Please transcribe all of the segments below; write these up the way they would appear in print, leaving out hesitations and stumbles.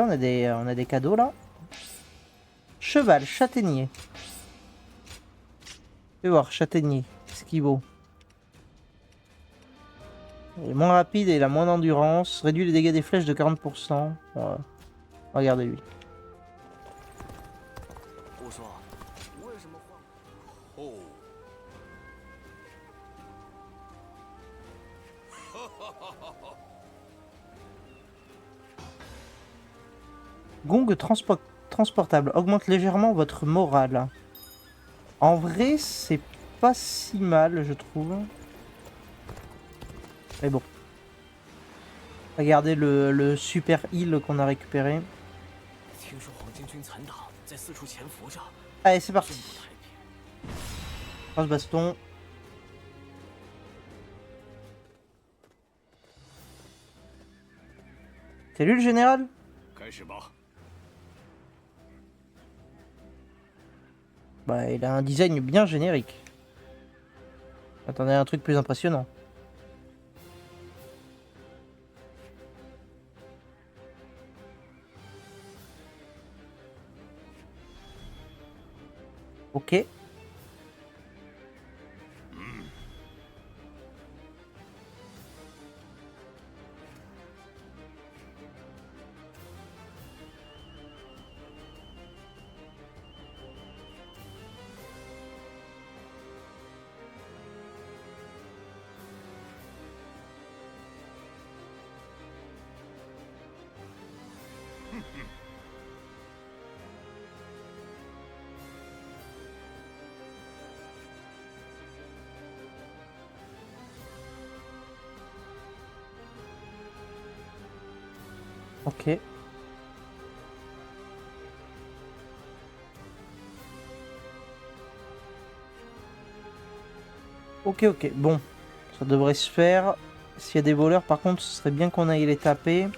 on a des cadeaux là. Cheval, châtaignier. Fais voir, châtaignier. Qu'est-ce qu'il vaut? Il est moins rapide et il a moins d'endurance. Réduit les dégâts des flèches de 40%. Voilà. Regardez lui. Gong transportable. Augmente légèrement votre morale. En vrai, c'est pas si mal, je trouve. Mais bon. Regardez le super heal qu'on a récupéré. Allez, c'est parti. Passe baston. C'est lui le général? Bah, il a un design bien générique. Attendez, un truc plus impressionnant. Ok. Ok. Ok. Bon. Ça devrait se faire. S'il y a des voleurs, par contre, ce serait bien qu'on aille les taper.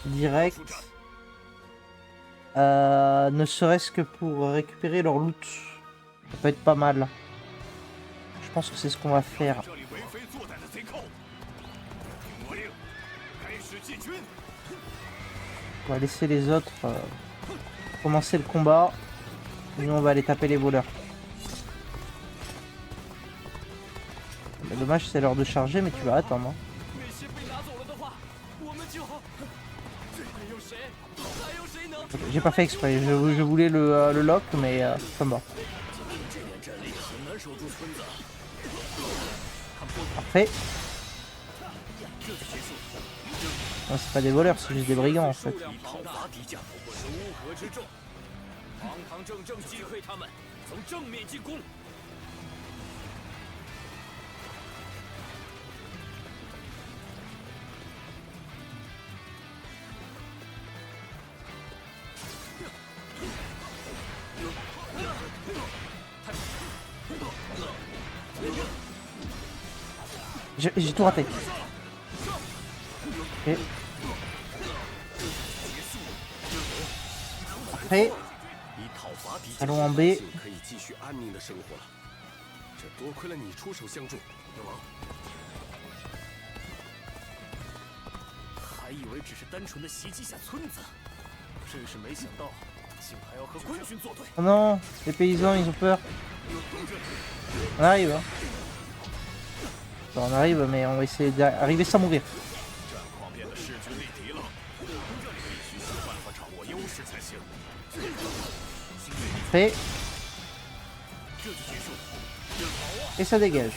Direct. Ne serait-ce que pour récupérer leur loot. Ça peut être pas mal. Je pense que c'est ce qu'on va faire. On va laisser les autres commencer le combat. Et nous on va aller taper les voleurs. Mais dommage, c'est l'heure de charger, mais tu vas attendre. Hein. J'ai pas fait exprès, je voulais le lock, mais ça mort. Parfait. Non, c'est pas des voleurs, c'est juste des brigands en fait. J'ai tout raté. Ok. Parfait. Allons en B. Oh non, les paysans ils ont peur. On arrive hein. Bon, on arrive mais on va essayer d'arriver sans mourir. Fait. Et ça dégage.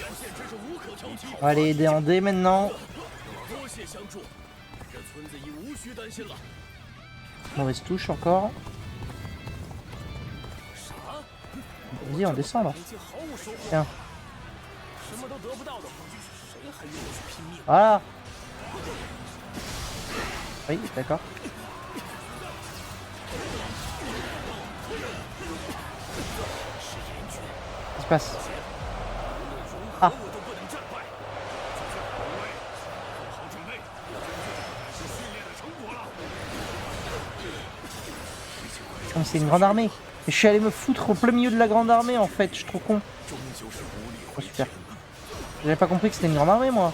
On va aller aider en D maintenant. Mauvaise touche encore. Vas-y, on descend là. Tiens. Voilà. Oui, d'accord. Qu'est-ce qui se passe? Ah. Oh, c'est une grande armée. Et je suis allé me foutre au plein milieu de la grande armée en fait, je suis trop con. Oh super. J'avais pas compris que c'était une grande armée moi.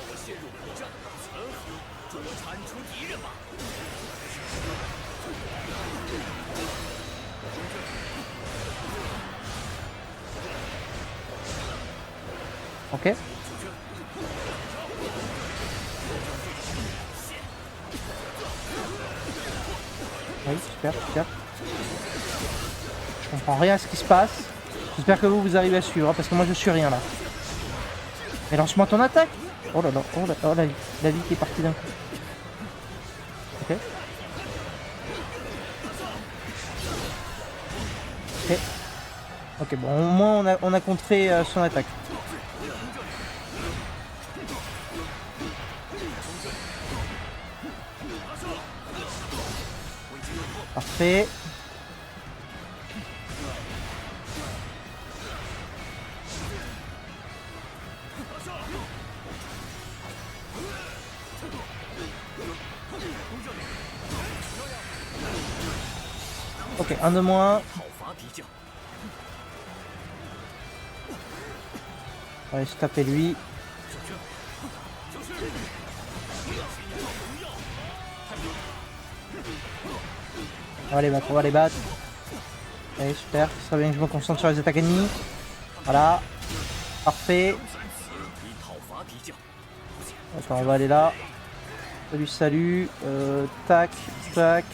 Ok. Oui, super, super. Je comprends rien à ce qui se passe. J'espère que vous arrivez à suivre, hein, parce que moi je suis rien là. Mais lance-moi ton attaque. Oh là là, oh là, oh la vie qui est partie d'un coup. Ok. Ok. Ok, bon, au moins on a contré son attaque. Parfait. Ok, un de moins. On va aller se taper lui. On va les battre, on va les battre. Allez, super. Ça serait bien que je me concentre sur les attaques ennemies. Voilà. Parfait. Attends, on va aller là. Salut, salut. Tac, tac.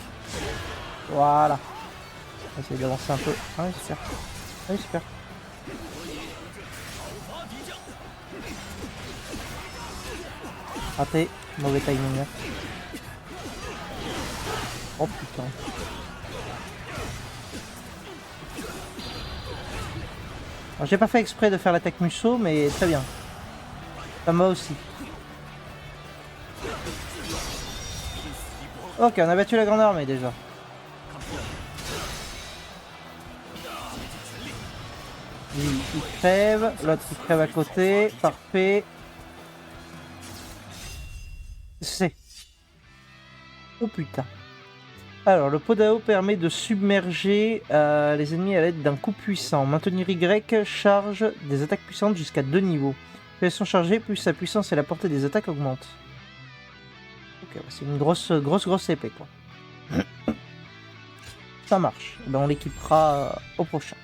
Voilà. On va essayer d'avancer un peu. Ah oui, super. Ah oui, super. Raté. Mauvais timing. Oh putain. Alors, j'ai pas fait exprès de faire l'attaque Musso, mais très bien. Ça m'a aussi. Ok, on a battu la grande armée déjà. Lui, il crève. L'autre, il crève à côté. Parfait. Qu'est-ce que c'est? Oh putain. Alors, le Podao permet de submerger les ennemis à l'aide d'un coup puissant. Maintenir Y charge des attaques puissantes jusqu'à 2 niveaux. Plus elles sont chargées, plus sa puissance et la portée des attaques augmentent. Ok, c'est une grosse épée, quoi. Ça marche. Ben, on l'équipera au prochain.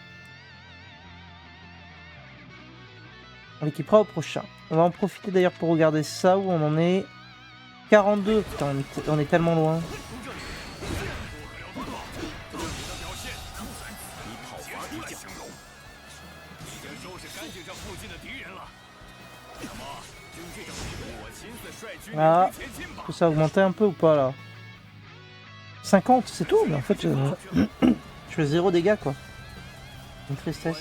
On l'équipera au prochain. On va en profiter d'ailleurs pour regarder ça, où on en est. 42. Putain, on est tellement loin. Ah, tout ça a augmenté un peu ou pas là? 50, c'est tout, mais en fait, je fais 0 dégâts quoi. Une tristesse.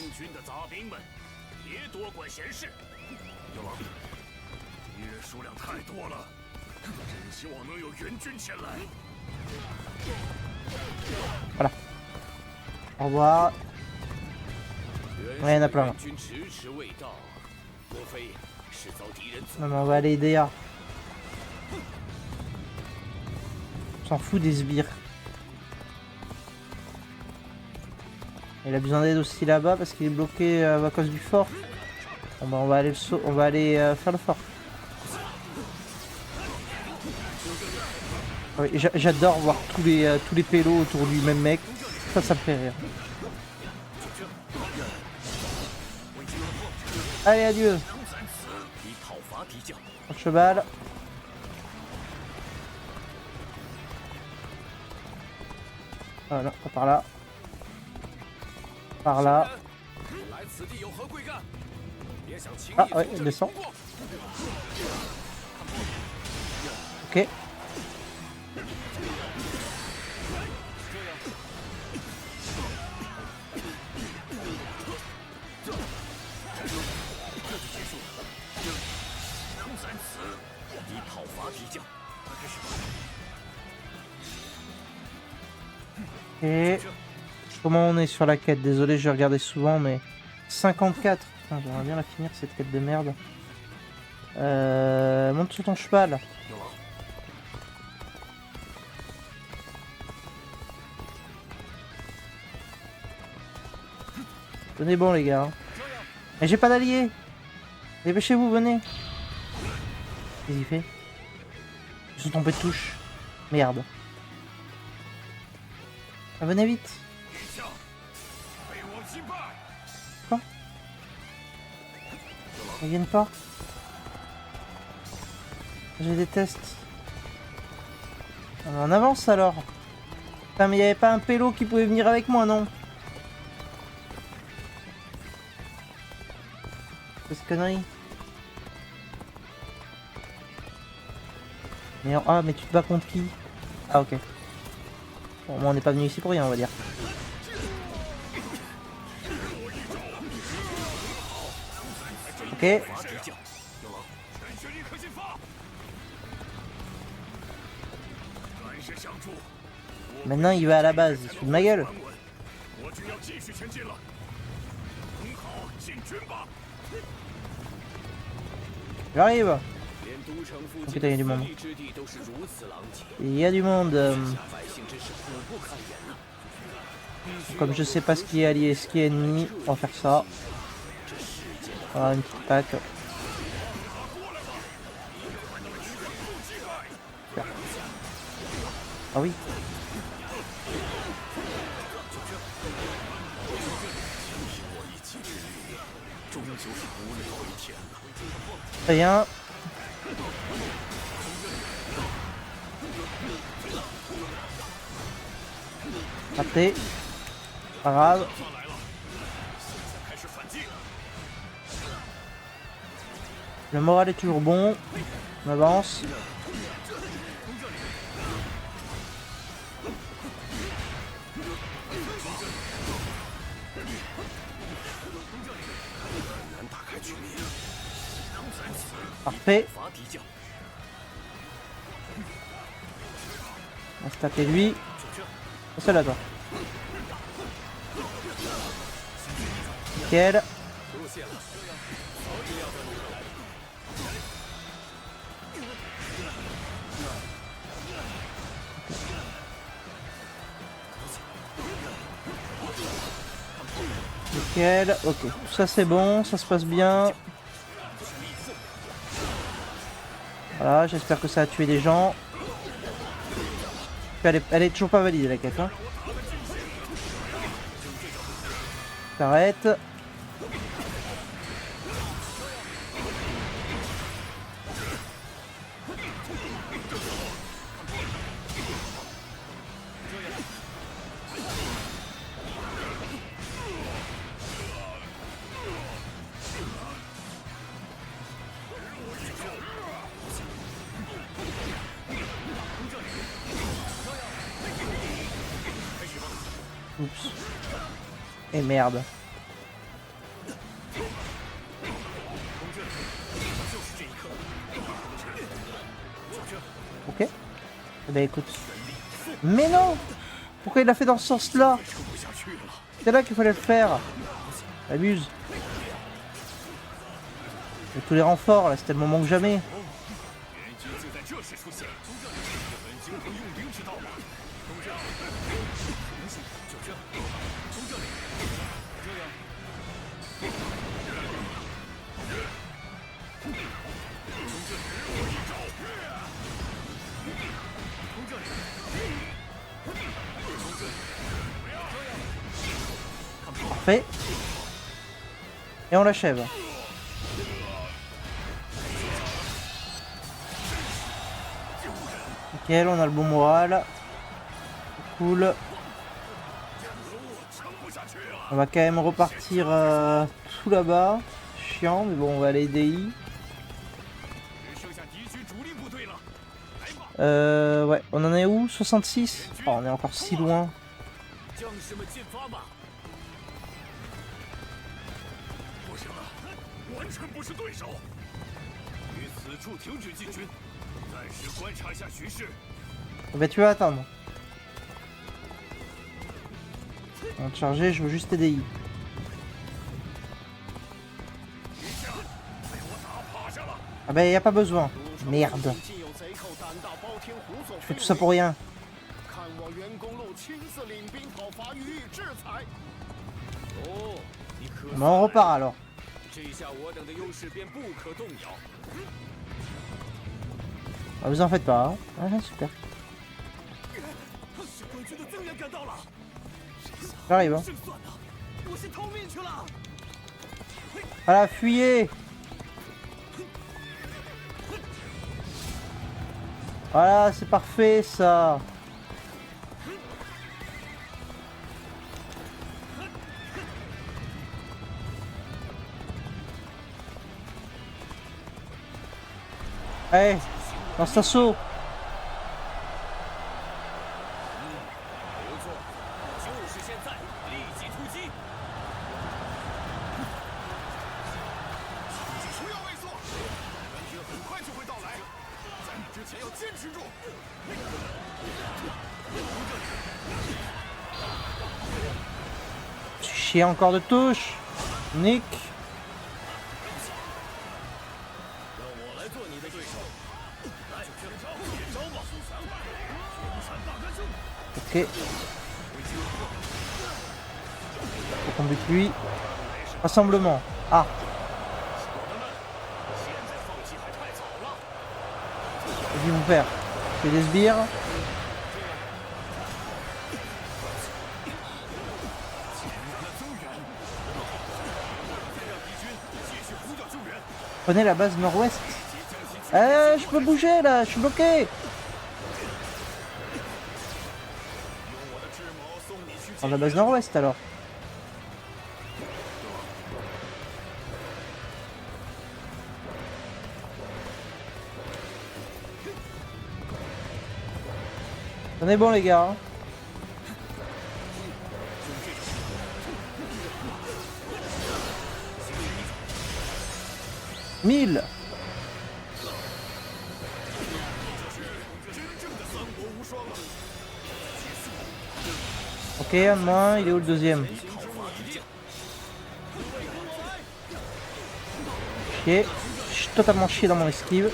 Voilà. Au revoir. Ouais, il y en a plein là. Non, mais on va aller aider à. On s'en fout des sbires. Il a besoin d'aide aussi là-bas parce qu'il est bloqué à cause du fort. Bon, bah, on va aller faire le fort. Oui, j'adore voir tous les pélos autour du même mec. Ça me fait rire. Allez, adieu. Un cheval. Voilà, pas par là. Par là. Ah ouais, il descend. Ok. Et comment on est sur la quête? Désolé, j'ai regardé souvent, mais 54. Putain, j'aimerais bien la finir cette quête de merde. Monte sur ton cheval. Venez bon les gars. Mais j'ai pas d'alliés. Dépêchez-vous, venez. Qu'est-ce qu'il fait? Ils sont tombés de touche. Merde. Ah, venez vite. Quoi? Ils viennent pas. Je les déteste. On avance alors. Putain, mais il n'y avait pas un pélo qui pouvait venir avec moi, non? C'est ce connerie. Mais, ah, mais tu te bats contre qui? Ah, ok. Bon, moi, on n'est pas venu ici pour rien, on va dire. Ok. Maintenant, il va à la base. Il se fout de ma gueule. J'arrive. Ok, il y a du monde. Il y a du monde. Comme je sais pas ce qui est allié et ce qui est ennemi, on va faire ça. Voilà, une petite pack. Ah oui. Très bien. Raté. Pas grave. Le moral est toujours bon. On avance. Parfait. On va se taper lui. C'est là toi. Nickel. Nickel. Ok. Tout ça c'est bon. Ça se passe bien. Voilà. J'espère que ça a tué des gens. Elle est toujours pas validée la quête. Hein. T'arrêtes. Oups. Et merde. Ok. Eh ben écoute. Mais non! Pourquoi il l'a fait dans ce sens-là? C'est là qu'il fallait le faire. Abuse. Et tous les renforts là, c'était le moment que jamais. Parfait. Et on l'achève. Nickel, on a le bon moral. Cool. On va quand même repartir tout là-bas. Chiant, mais bon, on va aller DI. Ouais, on en est où? 66? Oh, on est encore si loin. Bah tu vas attendre. On va te charger, je veux juste TDI. Ah bah y a pas besoin. Merde. Je fais tout ça pour rien. Bon, on repart alors. Ah, vous en faites pas. Hein. Ah, super. J'arrive. Hein. Voilà, fuyez. Voilà, c'est parfait ça. Allez, lance l'assaut. 不错，就是现在，立即突击！不要畏缩，援军很快就会到来，在你之前要坚持住。Chier encore de touche. Nick. 让我来做你的对手，来，接招吧！全山大干胜！ Ok. Faut qu'on bute lui. Rassemblement. Ah. 现在放弃还太早了。 Vas-y mon père. Je fais des sbires. Prenez la base nord-ouest. Eh, je peux bouger là, je suis bloqué. Prends la base nord-ouest alors. On est bon les gars. Hein. Mille. Ok, un de moins, il est où le deuxième? Chier. Je suis totalement chié dans mon esquive.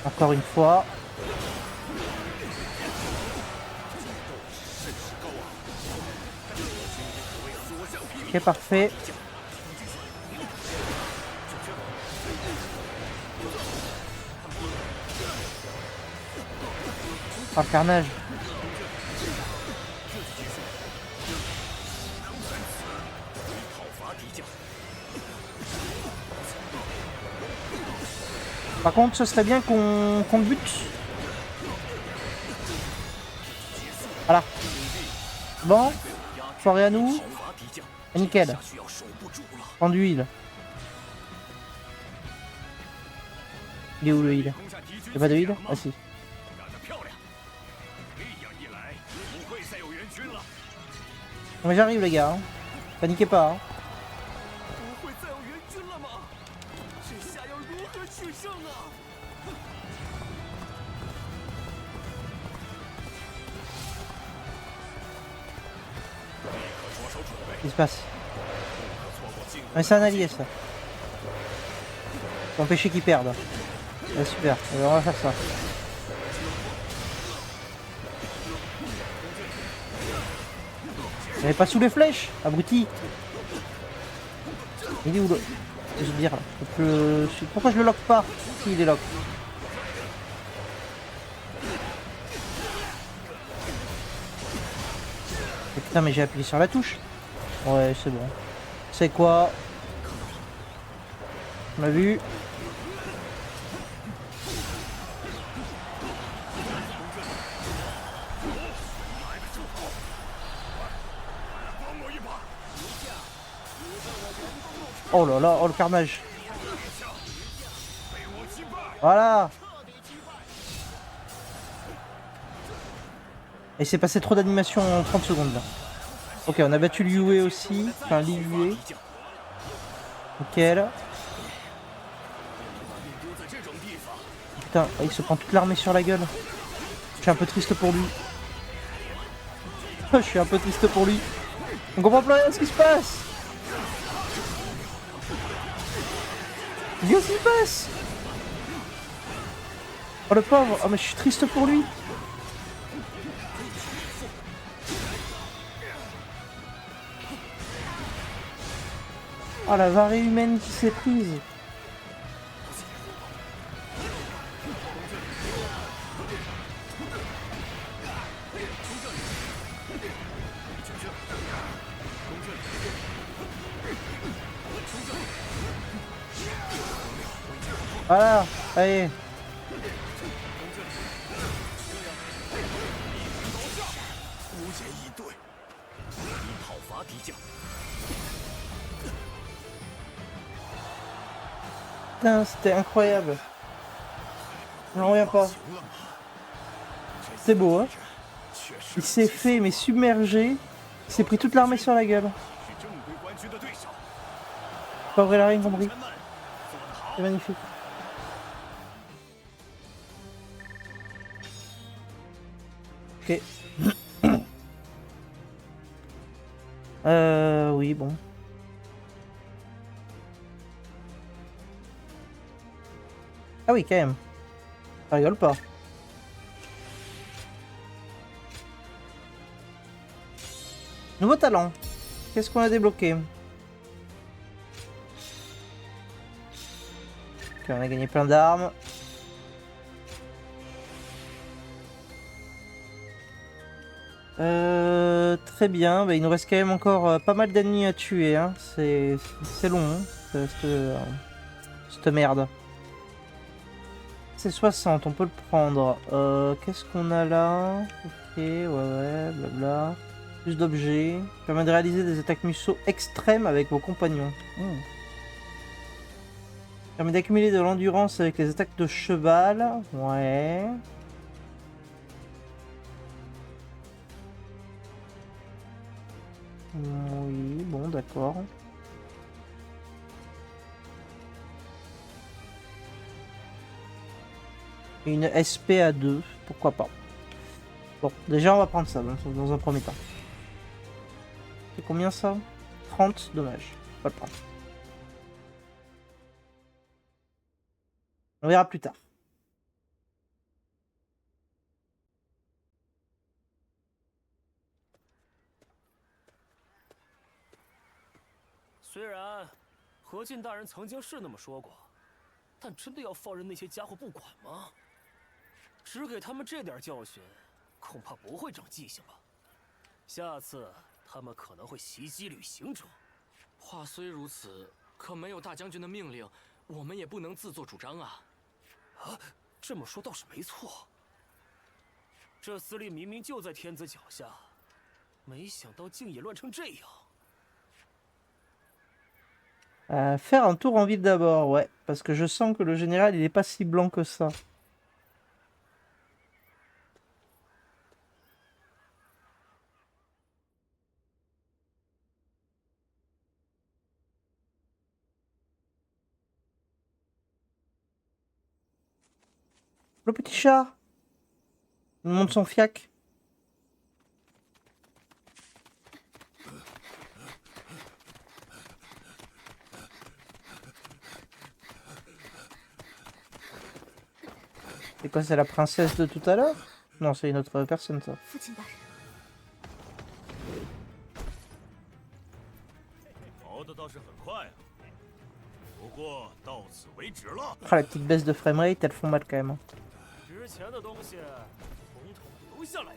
Encore une fois. Ok, parfait. Oh, le carnage. Par contre, ce serait bien qu'on le bute. Voilà. Bon. Soirée à nous. Et nickel. Prends du heal. Il est où le heal? Y'a pas de heal? Ah si. Mais j'arrive les gars. Hein. Paniquez pas. Hein. Qu'est-ce qui se passe? Mais c'est un allié ça. Faut empêcher qu'ils perdent. Ah, super, alors, on va faire ça. Il n'est pas sous les flèches, abruti. Il est où le... Je veux dire, pourquoi je le lock pas? Si, il est lock. Et putain, mais j'ai appuyé sur la touche. Ouais, c'est bon. C'est quoi? On a vu. Oh là là, oh le carnage. Voilà. Et c'est passé trop d'animation en 30 secondes là. Ok, on a battu Liu aussi. Enfin, Liu. Nickel. Putain, il se prend toute l'armée sur la gueule. Je suis un peu triste pour lui. Je suis un peu triste pour lui. On comprend plus rien ce qui se passe. Qu'est-ce qui se passe? Oh le pauvre. Oh mais je suis triste pour lui. Oh la varée humaine qui s'est prise. Voilà, allez. 无言以对，一讨伐敌将。 Putain, c'était incroyable. J'en reviens pas. C'est beau, hein. Il s'est fait, mais submerger. Il s'est pris toute l'armée sur la gueule. Pas vrai, la rien compris. C'est magnifique. Ok. Oui, bon. Ah oui, quand même. Ça rigole pas. Nouveau talent. Qu'est-ce qu'on a débloqué? Ok, on a gagné plein d'armes. Très bien. Bah, il nous reste quand même encore pas mal d'ennemis à tuer. Hein. C'est long, hein, cette merde. C'est 60, on peut le prendre. Qu'est-ce qu'on a là? Ok, ouais, blabla. Plus d'objets. Permet de réaliser des attaques museaux extrêmes avec vos compagnons. Permet d'accumuler de l'endurance avec les attaques de cheval. Ouais. Oui, bon, d'accord. Et une SP à 2, pourquoi pas. Bon, déjà on va prendre ça dans un premier temps. C'est combien ça? 30, dommage. On va le prendre. On verra plus tard. 虽然何进大人曾经是那么说过，但真的要放任那些家伙不管吗？只给他们这点教训，恐怕不会长记性吧。下次他们可能会袭击旅行者。话虽如此，可没有大将军的命令，我们也不能自作主张啊。啊，这么说倒是没错。这司令明明就在天子脚下，没想到竟也乱成这样。 Faire un tour en ville d'abord, ouais. Parce que je sens que le général, il est pas si blanc que ça. Le petit chat. Il monte son fiac. C'est quoi, c'est la princesse de tout à l'heure? Non, c'est une autre personne, ça. 熬的倒是很快啊，不过到此为止了。 Ah, la petite baisse de framerate, elles font mal quand même. 值钱的东西，统统留下来。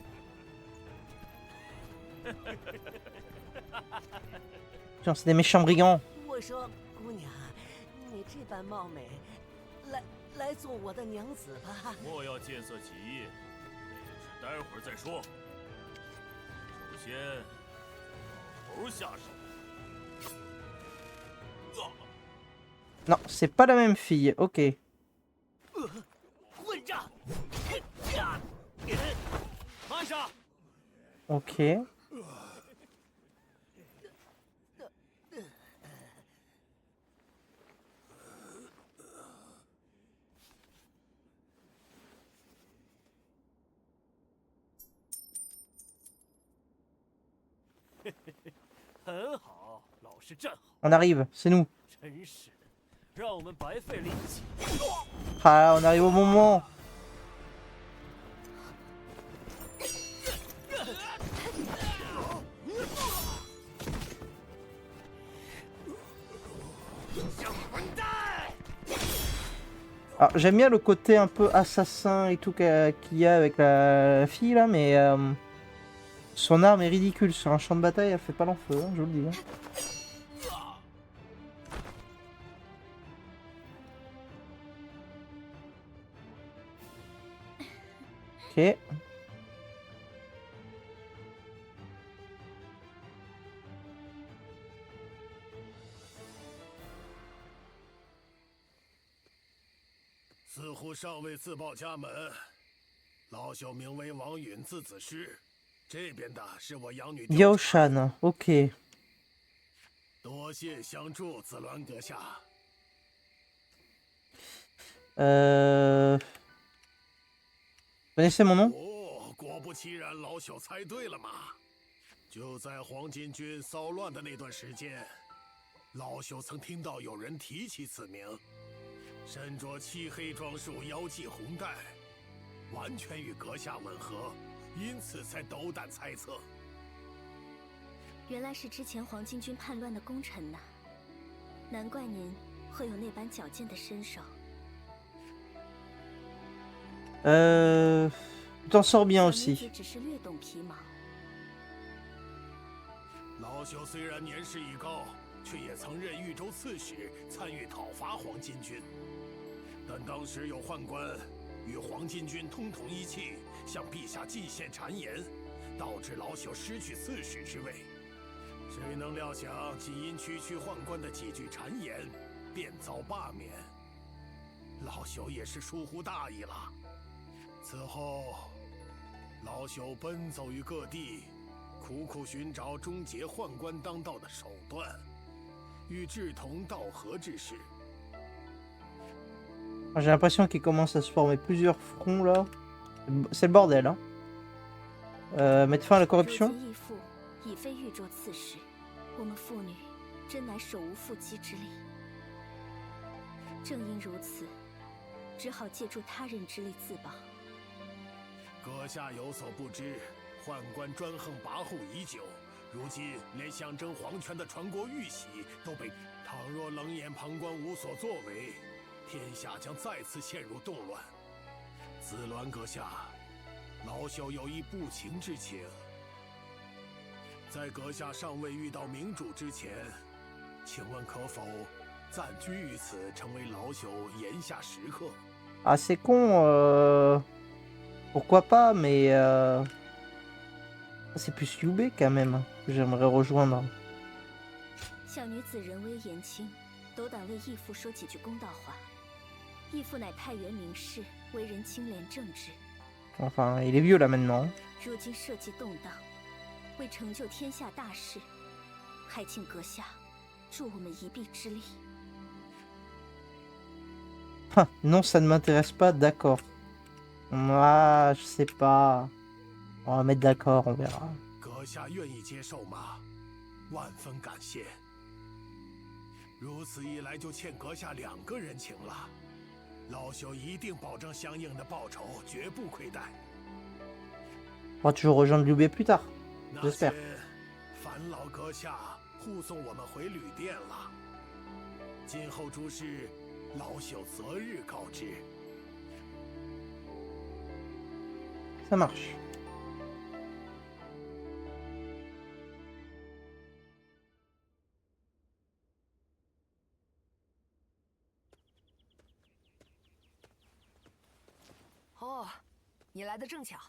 Putain, c'est des méchants brigands. 我说，姑娘，你这般貌美，来做我的娘子吧。莫要见色起意，那个事待会儿再说。首先，从头下手。 Non, c'est pas la même fille, ok. 混账！慢上！ Ok. On arrive, c'est nous. Ah, on arrive au moment. Alors, j'aime bien le côté un peu assassin et tout qu'il y a avec la fille là, mais son arme est ridicule. Sur un champ de bataille, elle fait pas long feu, hein, je vous le dis. Hein. Ok. Yoshan, ok. Vous connaissez mon nom? 果不其然，老朽猜对了嘛！就在黄巾军骚乱的那段时间，老朽曾听到有人提起此名，身着漆黑装束，腰系红带，完全与阁下吻合，因此才斗胆猜测。原来是之前黄巾军叛乱的功臣呐，难怪您会有那般矫健的身手。T'en sors bien aussi. 只是略懂皮毛。老朽虽然年事已高，却也曾任豫州刺史，参与讨伐黄巾军。但当时有宦官与黄巾军通同一气，向陛下进献谗言，导致老朽失去刺史之位。谁能料想，仅因区区宦官的几句谗言，便遭罢免。老朽也是疏忽大意了。此后，老朽奔走于各地，苦苦寻找终结宦官当道的手段，与志同道合之士。J'ai l'impression qu'il commence à se former plusieurs fronts là. C'est le bordel, hein. Mettre fin à la corruption. 已非豫州刺史，我们妇女真乃手无缚鸡之力。正因如此，只好借助他人之力自保。阁下有所不知，宦官专横跋扈已久，如今连象征皇权的传国玉玺都被。倘若冷眼旁观无所作为，天下将再次陷入动乱。子鸾阁下，老朽有一不情之请。在阁下尚未遇到明主之前，请问可否暂居于此，成为老朽言下时刻？ Ah, c'est con. Pourquoi pas, mais c'est plus Yubei quand même que j'aimerais rejoindre. 小女子人微言轻，斗胆为义父说几句公道话。义父乃太原名士，为人清廉正直。 Enfin, il est vieux là maintenant. 如今社稷动荡，为成就天下大事，还请阁下助我们一臂之力。 Non, ça ne m'intéresse pas, d'accord. Ah, je sais pas. On va mettre d'accord, on verra. 阁下愿意接受吗？万分感谢。如此一来，就欠阁下2个人情了。老朽一定保证相应的报酬，绝不亏待。 On va toujours rejoindre Yubei plus tard, 那 j'espère. 些烦劳阁下护送我们回旅店了。今后诸事，老朽择日告知。 Ça marche. Oh, 你来的正巧。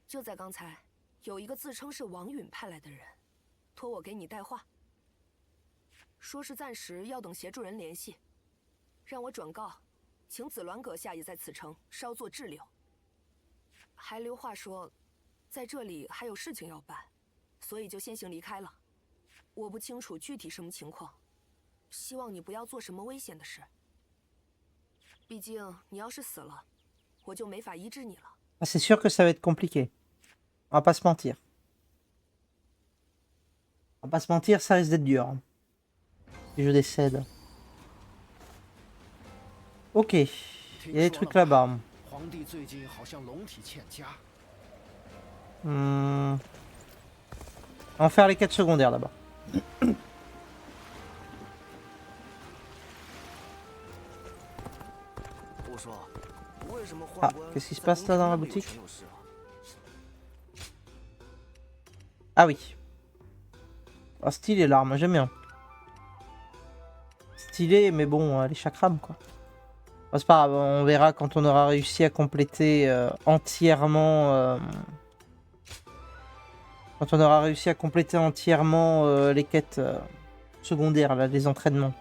就在刚才，有一个自称是王允派来的人，托我给你带话，说是暂时要等协助人联系，让我转告，请子鸾阁下也在此城稍作滞留。还留话说，在这里还有事情要办，所以就先行离开了。我不清楚具体什么情况，希望你不要做什么危险的事。毕竟你要是死了，我就没法医治你了。 Ah, c'est sûr que ça va être compliqué. On va pas se mentir. On va pas se mentir, ça risque d'être dur. Hein. Si je décède. Ok. Il y a des trucs là-bas. On va faire les quêtes secondaires là-bas. Ah, qu'est-ce qui se passe là dans la boutique? Ah oui. Ah, stylé l'arme, j'aime bien. Stylé, mais bon, les chakrams quoi. Bon, c'est pas grave, on verra quand on aura réussi à compléter entièrement... Quand on aura réussi à compléter entièrement les quêtes secondaires, là, les entraînements.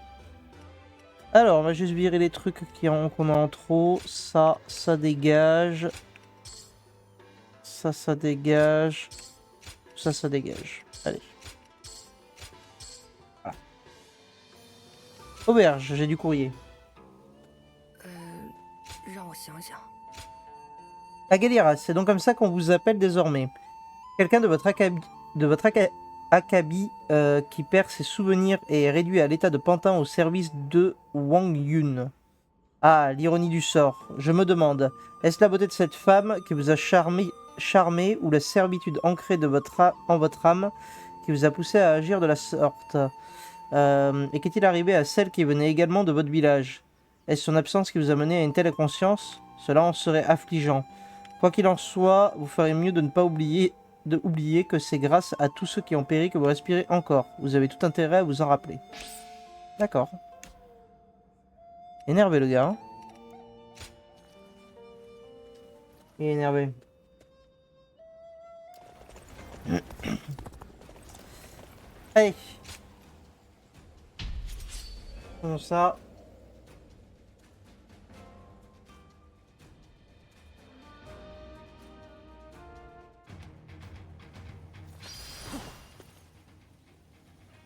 Alors, on va juste virer les trucs qu'on a en trop. Ça dégage. Ça dégage. Ça dégage. Allez. Voilà. Auberge, j'ai du courrier. Agalira, c'est donc comme ça qu'on vous appelle désormais. Quelqu'un de votre acabit qui perd ses souvenirs et est réduit à l'état de pantin au service de Wang Yun. Ah, l'ironie du sort. Je me demande, est-ce la beauté de cette femme qui vous a charmé ou la servitude ancrée en votre âme qui vous a poussé à agir de la sorte et qu'est-il arrivé à celle qui venait également de votre village? Est-ce son absence qui vous a mené à une telle conscience? Cela en serait affligeant. Quoi qu'il en soit, vous ferez mieux de ne pas oublier que c'est grâce à tous ceux qui ont péri que vous respirez encore. Vous avez tout intérêt à vous en rappeler. D'accord. Énervé le gars. Hein, il est énervé. Allez. Comme ça.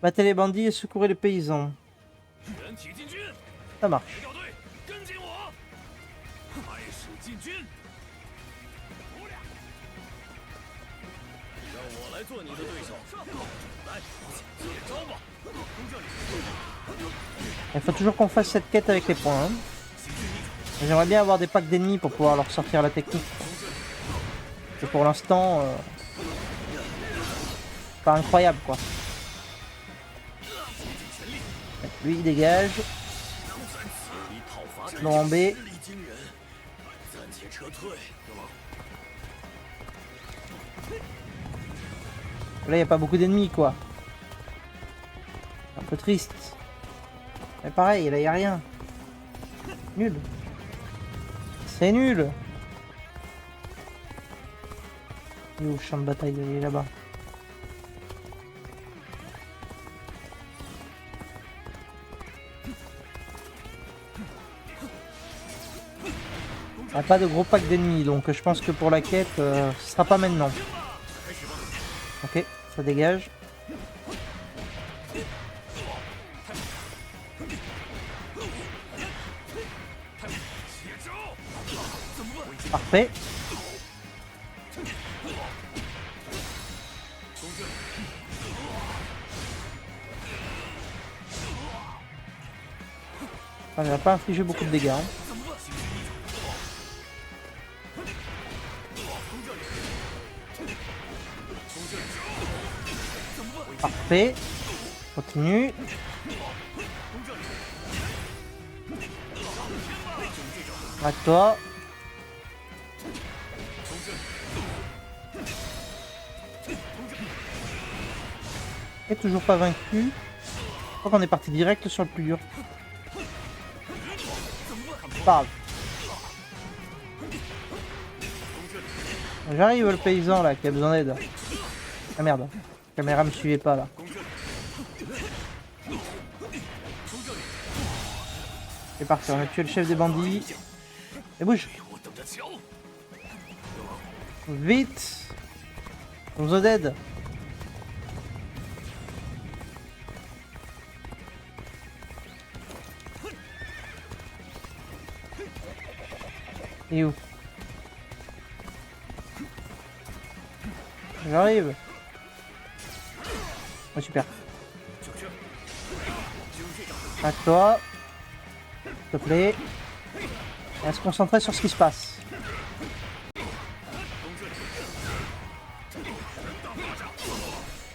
Battez les bandits et secourez les paysans. Ça marche. Il faut toujours qu'on fasse cette quête avec les points. Hein. J'aimerais bien avoir des packs d'ennemis pour pouvoir leur sortir la technique. Et pour l'instant, pas incroyable quoi. Lui il dégage. Non en B. Là il n'y a pas beaucoup d'ennemis quoi. Un peu triste. Mais pareil, là il n'y a rien. Nul. C'est nul. Il est où le champ de bataille? Il est là-bas. Il n'y a pas de gros pack d'ennemis, donc je pense que pour la quête, ce sera pas maintenant. Ok, ça dégage. Parfait. Ça n'a pas infligé beaucoup de dégâts. Hein. Parfait. Continue. Arrête-toi. Et toujours pas vaincu. Je crois qu'on est parti direct sur le plus dur. Parle. J'arrive le paysan là qui a besoin d'aide. Ah merde. La caméra me suivait pas là. C'est parti, on a tué le chef des bandits. Et bouge. Vite. On vous aide. Et où? J'arrive. Oh super. À toi. S'il te plaît. On va se concentrer sur ce qui se passe.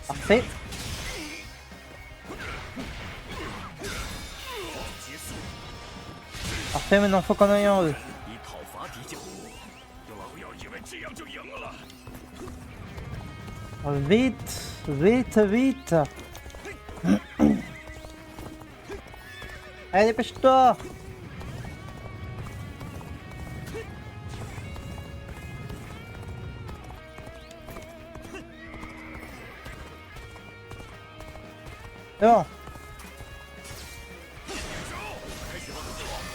Parfait. Parfait, maintenant faut qu'on aille en eux. Vite, vite, vite. Allez, dépêche-toi. C'est bon.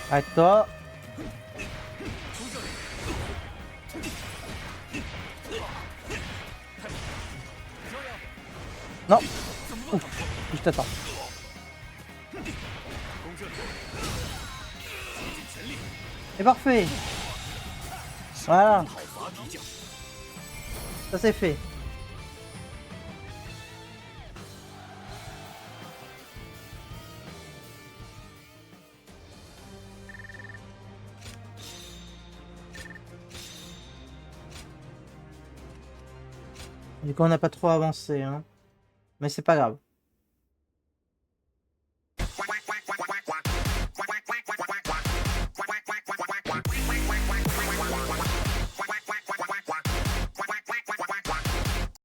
Arrête-toi. Non. Ouf, je t'attends. C'est parfait. Voilà. Ça c'est fait. Du coup on n'a pas trop avancé, hein. Mais c'est pas grave.